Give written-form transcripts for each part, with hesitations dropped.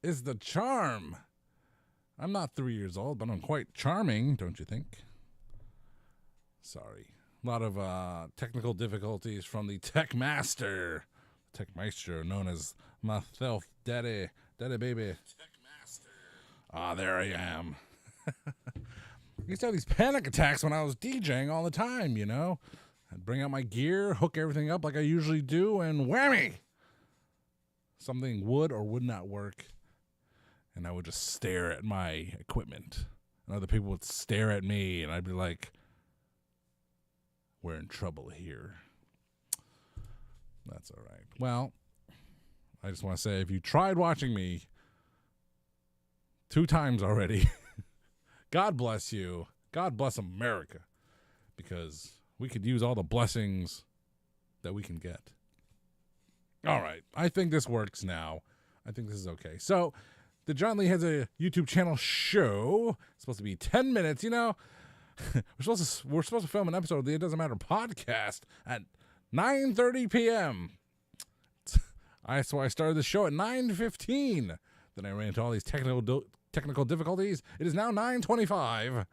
is the charm. I'm not 3 years old, but I'm quite charming, don't you think? Sorry. A lot of technical difficulties from the Tech Master, known as myself, Daddy Baby. Tech Master. Ah, there I am. I used to have these panic attacks when I was DJing all the time, you know. I'd bring out my gear, hook everything up like I usually do, and whammy! Something would or would not work, and I would just stare at my equipment. And other people would stare at me, and I'd be like, we're in trouble here. That's all right. Well, I just want to say, if you tried watching me 2 times already, God bless you. God bless America, because we could use all the blessings that we can get. All right. I think this works now. I think this is okay. So, the JonLy has a YouTube channel show. It's supposed to be 10 minutes. You know, we're supposed to film an episode of the It Doesn't Matter podcast at 9:30 p.m. So I started the show at 9:15. Then I ran into all these technical difficulties. It is now 9:25.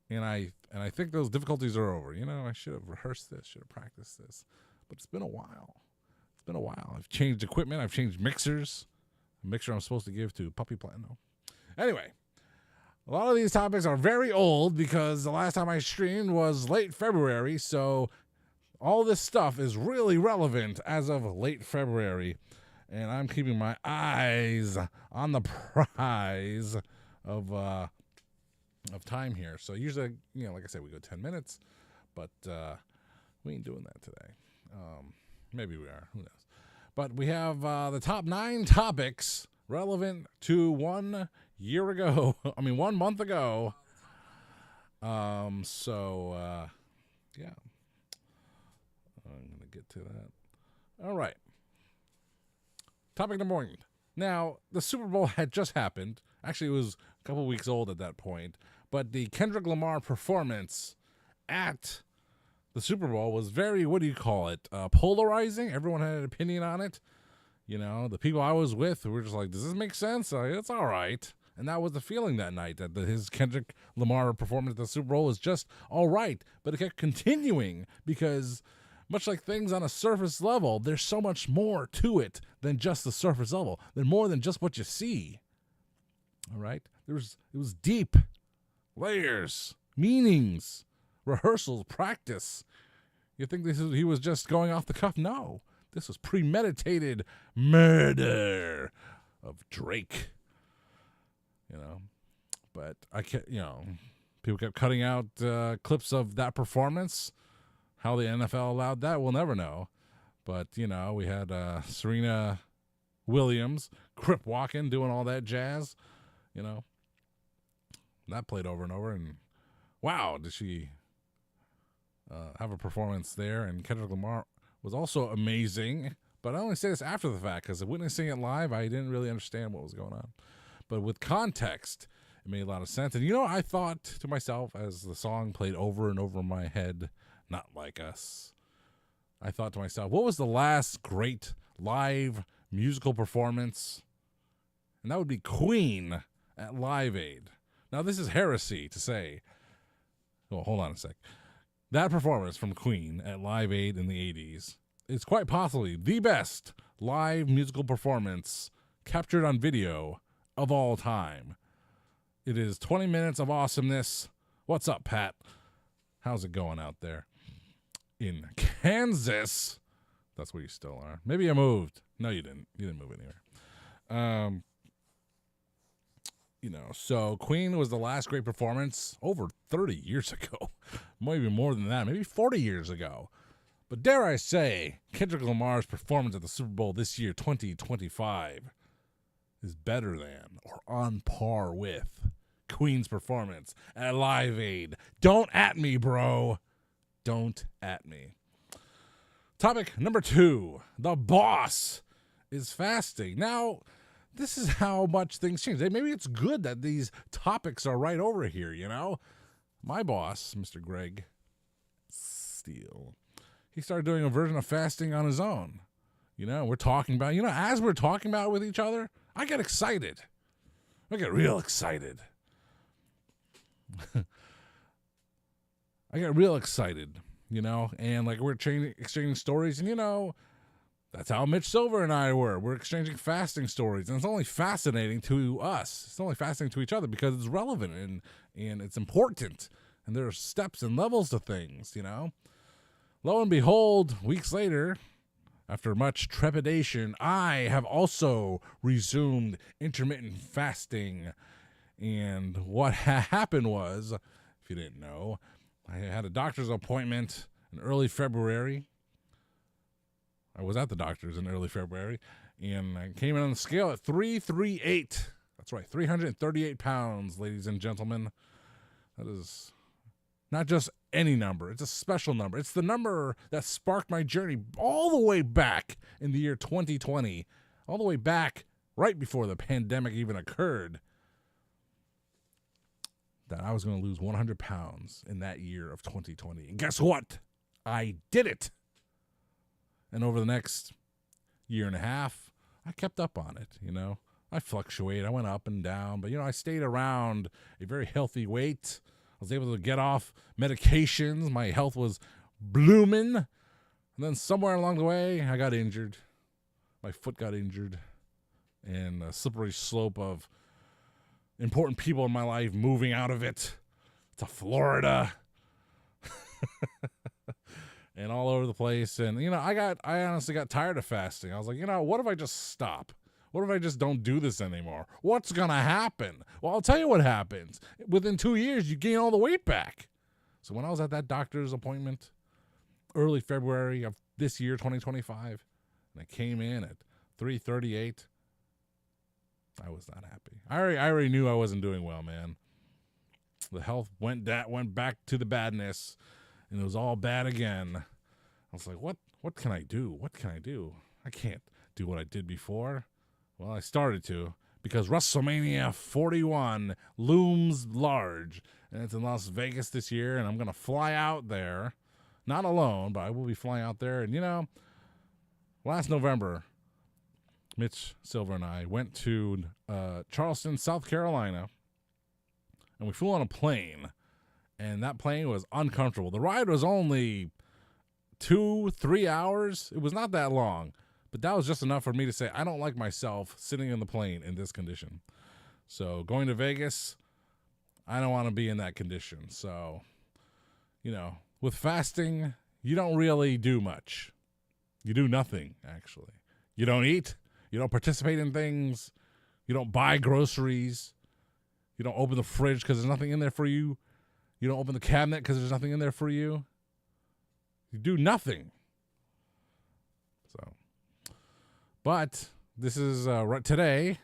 And I think those difficulties are over. You know, I should have rehearsed this, should have practiced this. But it's been a while. I've changed equipment. I've changed mixers. A mixer I'm supposed to give to Puppy Plano. Anyway, a lot of these topics are very old because the last time I streamed was late February. So all this stuff is really relevant as of late February. And I'm keeping my eyes on the prize of time here. So usually, you know, like I said, we go 10 minutes, but we ain't doing that today. Maybe we are. Who knows? But we have the top 9 topics relevant to 1 year ago. 1 month ago. Yeah. I'm going to get to that. All right. Topic number 1. Now, the Super Bowl had just happened. Actually, it was a couple weeks old at that point. But the Kendrick Lamar performance at the Super Bowl was very, polarizing. Everyone had an opinion on it. You know, the people I was with were just like, does this make sense? It's all right. And that was the feeling that night, that his Kendrick Lamar performance at the Super Bowl was just all right. But it kept continuing because, much like things on a surface level, there's so much more to it than just the surface level. There's more than just what you see. All right? It was deep. Layers. Meanings. Rehearsals, practice. You think he was just going off the cuff? No. This was premeditated murder of Drake. You know. But people kept cutting out clips of that performance. How the NFL allowed that, we'll never know. But, you know, we had Serena Williams, crip walking, doing all that jazz. You know. That played over and over. And wow, did she have a performance there. And Kendrick Lamar was also amazing. But I only say this after the fact because witnessing it live, I didn't really understand what was going on. But with context, it made a lot of sense. And, you know, I thought to myself as the song played over and over in my head, Not Like Us, I thought to myself, what was the last great live musical performance? And that would be Queen at Live Aid. Now, this is heresy to say. Well, hold on a sec. That performance from Queen at Live Aid in the 80s is quite possibly the best live musical performance captured on video of all time. It is 20 minutes of awesomeness. What's up, Pat? How's it going out there? In Kansas. That's where you still are. Maybe you moved. No, you didn't. You didn't move anywhere. So Queen was the last great performance over 30 years ago. Maybe more than that. Maybe 40 years ago. But dare I say, Kendrick Lamar's performance at the Super Bowl this year, 2025, is better than or on par with Queen's performance at Live Aid. Don't at me, bro. Don't at me. Topic number 2. The boss is fasting. Now, this is how much things change. Maybe it's good that these topics are right over here, you know? My boss, Mr. Greg Steele, he started doing a version of fasting on his own. You know, we're talking about, as we're talking about with each other, I get excited. I get real excited. I get real excited, and like we're exchanging stories, and that's how Mitch Silver and I were. We're exchanging fasting stories, and it's only fascinating to us. It's only fascinating to each other because it's relevant and it's important, and there are steps and levels to things, Lo and behold, weeks later, after much trepidation, I have also resumed intermittent fasting. And what happened was, if you didn't know, I had a doctor's appointment in early February. I was at the doctor's in early February, and I came in on the scale at 338. That's right, 338 pounds, ladies and gentlemen. That is not just any number. It's a special number. It's the number that sparked my journey all the way back in the year 2020, all the way back right before the pandemic even occurred, that I was going to lose 100 pounds in that year of 2020. And guess what? I did it. And over the next year and a half, I kept up on it, I fluctuate. I went up and down, but, I stayed around a very healthy weight. I was able to get off medications. My health was blooming. And then somewhere along the way, I got injured. My foot got injured. And a slippery slope of important people in my life moving out of it to Florida. And all over the place. And, I honestly got tired of fasting. I was like, what if I just stop? What if I just don't do this anymore? What's going to happen? Well, I'll tell you what happens. Within 2 years, you gain all the weight back. So when I was at that doctor's appointment, early February of this year, 2025, and I came in at 338, I was not happy. I already knew I wasn't doing well, man. The health went back to the badness, and it was all bad again. I was like, what can I do? What can I do? I can't do what I did before. Well, I started to, because WrestleMania 41 looms large, and it's in Las Vegas this year, and I'm going to fly out there, not alone, but I will be flying out there. And, last November, Mitch Silver and I went to Charleston, South Carolina, and we flew on a plane, and that plane was uncomfortable. The ride was only 2-3 hours. It was not that long. But that was just enough for me to say, I don't like myself sitting in the plane in this condition. So going to Vegas, I don't want to be in that condition. So, with fasting, you don't really do much. You do nothing, actually. You don't eat. You don't participate in things. You don't buy groceries. You don't open the fridge because there's nothing in there for you. You don't open the cabinet because there's nothing in there for you. You do nothing. So. But this is right today.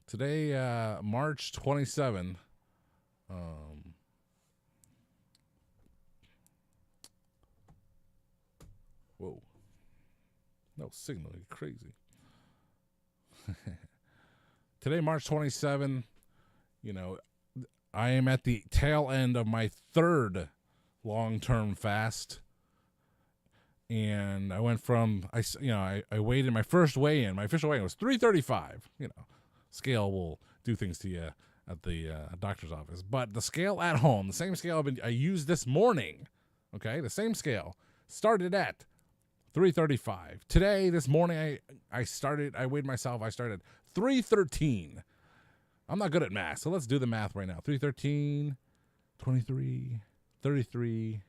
Today, March 27. Whoa! No signal. You're crazy. Today, March 27. I am at the tail end of my third long-term fast, and I went from I weighed in my first weigh-in. My official weigh-in was 335. Scale will do things to you at the doctor's office, but the scale at home, the same scale I used this morning, okay, the same scale started at 335. Today, this morning, I weighed myself. I started 313. I'm not good at math, so let's do the math right now. 313, 23. 33,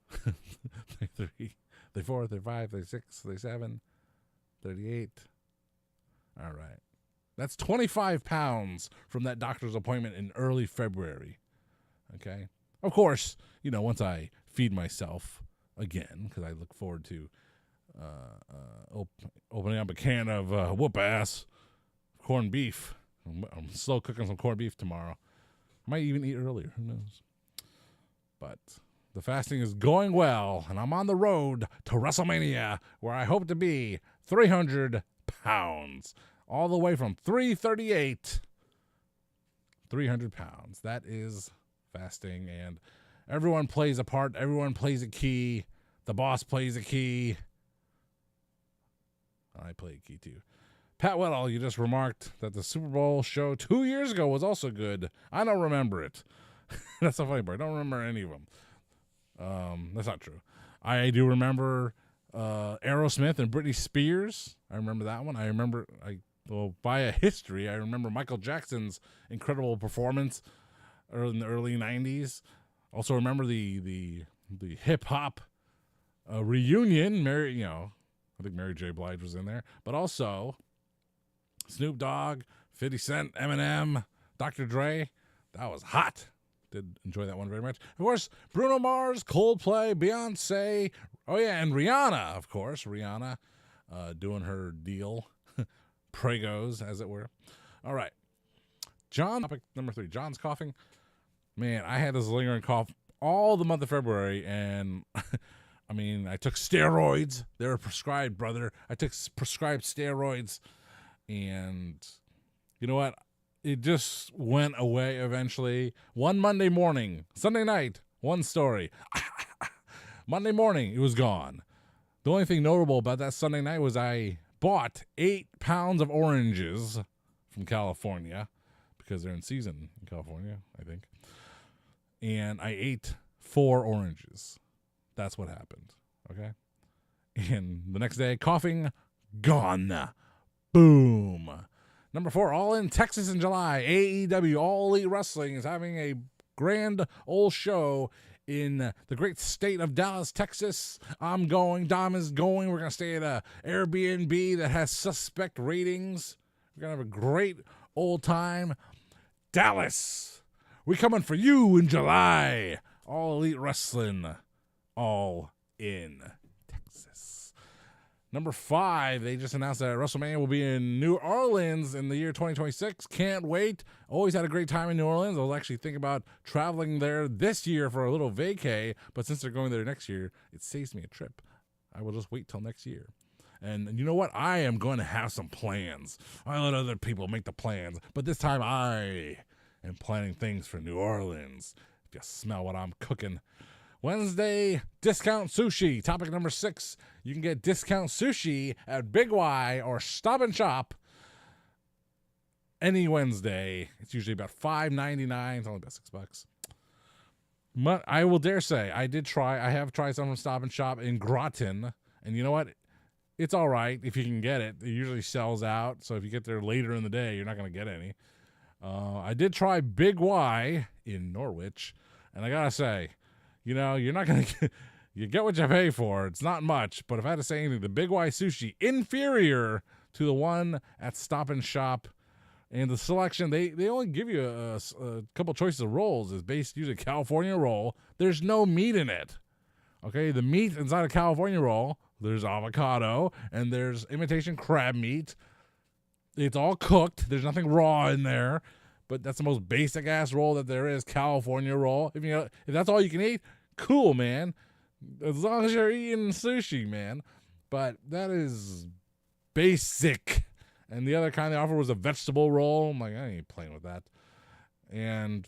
33, 34, 35, 36, 37, 38. All right. That's 25 pounds from that doctor's appointment in early February. Okay. Of course, once I feed myself again, because I look forward to opening up a can of whoop-ass corned beef. I'm slow cooking some corned beef tomorrow. I might even eat earlier. Who knows? But the fasting is going well, and I'm on the road to WrestleMania, where I hope to be 300 pounds, all the way from 338, 300 pounds. That is fasting, and everyone plays a part. Everyone plays a key. The Boss plays a key. I play a key too. Pat Weddle, you just remarked that the Super Bowl show 2 years ago was also good. I don't remember it. That's the funny part. I don't remember any of them. That's not true. I do remember Aerosmith and Britney Spears. I remember that one. I remember, via history, I remember Michael Jackson's incredible performance in the early 90s. Also remember the hip-hop reunion. I think Mary J. Blige was in there. But also Snoop Dogg, 50 Cent, Eminem, Dr. Dre. That was hot. Did enjoy that one very much. Of course, Bruno Mars, Coldplay, Beyonce. Oh, yeah, and Rihanna, of course. Rihanna doing her deal. Pregos, as it were. All right. Topic number 3. John's coughing. Man, I had this lingering cough all the month of February, and I took steroids. They were prescribed, brother. I took prescribed steroids, and you know what? It just went away eventually. One Monday morning, Sunday night, one story. Monday morning, it was gone. The only thing notable about that Sunday night was I bought 8 pounds of oranges from California because they're in season in California, I think. And I ate 4 oranges. That's what happened, okay? And the next day, coughing, gone. Boom. Number 4, All In Texas in July. AEW, All Elite Wrestling, is having a grand old show in the great state of Dallas, Texas. I'm going. Dom is going. We're going to stay at a Airbnb that has suspect ratings. We're going to have a great old time. Dallas, we coming for you in July. All Elite Wrestling. All in Texas. Number 5, they just announced that WrestleMania will be in New Orleans in the year 2026. Can't wait. Always had a great time in New Orleans. I was actually thinking about traveling there this year for a little vacay, but since they're going there next year, it saves me a trip. I will just wait till next year. And you know what? I am going to have some plans. I let other people make the plans, but this time I am planning things for New Orleans. If you smell what I'm cooking. Wednesday, discount sushi. Topic number 6. You can get discount sushi at Big Y or Stop and Shop any Wednesday. It's usually about $5.99. It's only about $6. But I will dare say, I have tried some from Stop and Shop in Groton. And you know what? It's all right if you can get it. It usually sells out. So if you get there later in the day, you're not going to get any. I did try Big Y in Norwich. And I got to say, you're not going to you get what you pay for. It's not much, but if I had to say anything, the Big Y sushi, inferior to the one at Stop and Shop. And the selection, they only give you a couple choices of rolls. It's based usually California roll. There's no meat in it. Okay, the meat inside a California roll, there's avocado, and there's imitation crab meat. It's all cooked. There's nothing raw in there. But that's the most basic ass roll that there is, California roll. If that's all you can eat, cool, man. As long as you're eating sushi, man. But that is basic. And the other kind they offered was a vegetable roll. I'm like, I ain't playing with that. And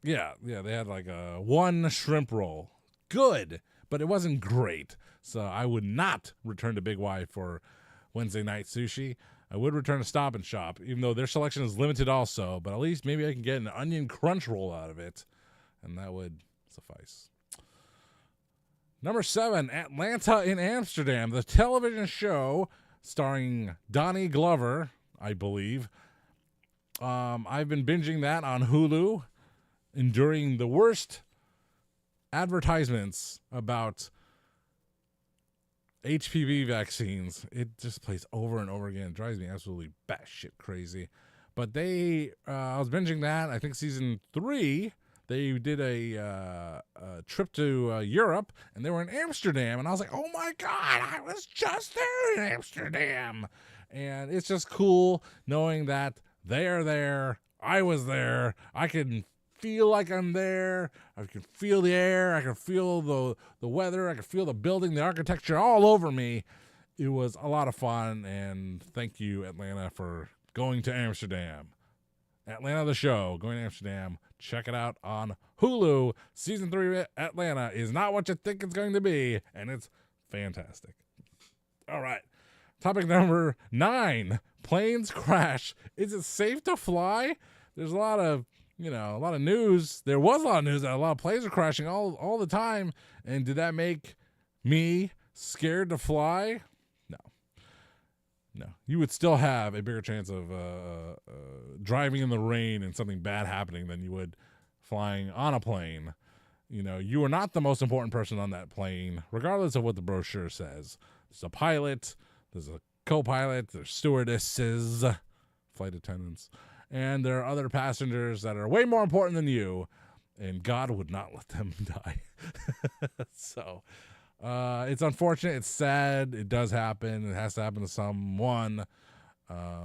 yeah, they had like a 1 shrimp roll. Good, but it wasn't great. So I would not return to Big Y for Wednesday night sushi. I would return to Stop and Shop, even though their selection is limited also, but at least maybe I can get an onion crunch roll out of it, and that would suffice. Number 7, Atlanta in Amsterdam, the television show starring Donnie Glover, I believe. I've been binging that on Hulu, enduring the worst advertisements about HPV vaccines. It just plays over and over again. It drives me absolutely batshit crazy. But I was binging that. I think season 3, they did a trip to Europe, and they were in Amsterdam. And I was like, oh my God, I was just there in Amsterdam. And it's just cool knowing that they are there. I was there. I can feel like I'm there. I can feel the air. I can feel the weather. I can feel the building, the architecture all over me. It was a lot of fun, and thank you, Atlanta, for going to Amsterdam. Atlanta, the show, going to Amsterdam, check it out on Hulu. Season 3 Atlanta is not what you think it's going to be, and it's fantastic. All right. Topic number 9. Planes crash. Is it safe to fly? There's a lot of news. There was a lot of news that a lot of planes are crashing all the time. And did that make me scared to fly? No. You would still have a bigger chance of driving in the rain and something bad happening than you would flying on a plane. You are not the most important person on that plane, regardless of what the brochure says. There's a pilot, there's a co-pilot, there's stewardesses, flight attendants, and there are other passengers that are way more important than you, and God would not let them die. So, it's unfortunate, it's sad, it does happen, it has to happen to someone.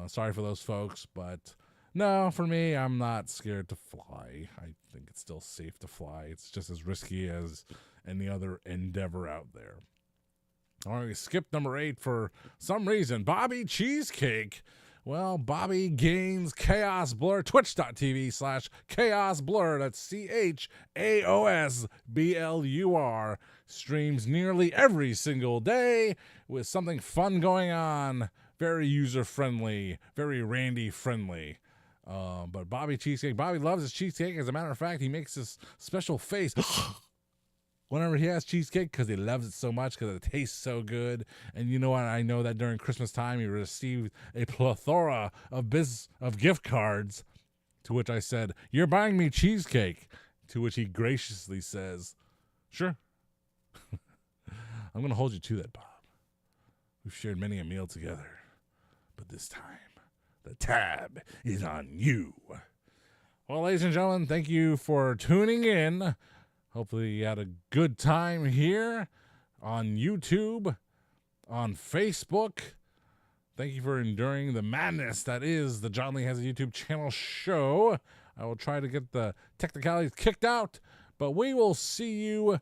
Sorry for those folks, but no, for me, I'm not scared to fly. I think it's still safe to fly. It's just as risky as any other endeavor out there. All right, we skipped number 8 for some reason. Bobby Cheesecake. Well, Bobby gains Chaos Blur. Twitch.tv/Chaos Blur. That's CHAOSBLUR. Streams nearly every single day with something fun going on. Very user-friendly. Very Randy-friendly. But Bobby Cheesecake. Bobby loves his cheesecake. As a matter of fact, he makes this special face whenever he has cheesecake because he loves it so much because it tastes so good. And you know what? I know that during Christmas time he received a plethora of gift cards, to which I said, "You're buying me cheesecake," to which he graciously says, "Sure." I'm going to hold you to that, Bob. We've shared many a meal together, but this time the tab is on you. Well, ladies and gentlemen, thank you for tuning in. Hopefully you had a good time here on YouTube, on Facebook. Thank you for enduring the madness that is the JonLy Has a YouTube channel show. I will try to get the technicalities kicked out, but we will see you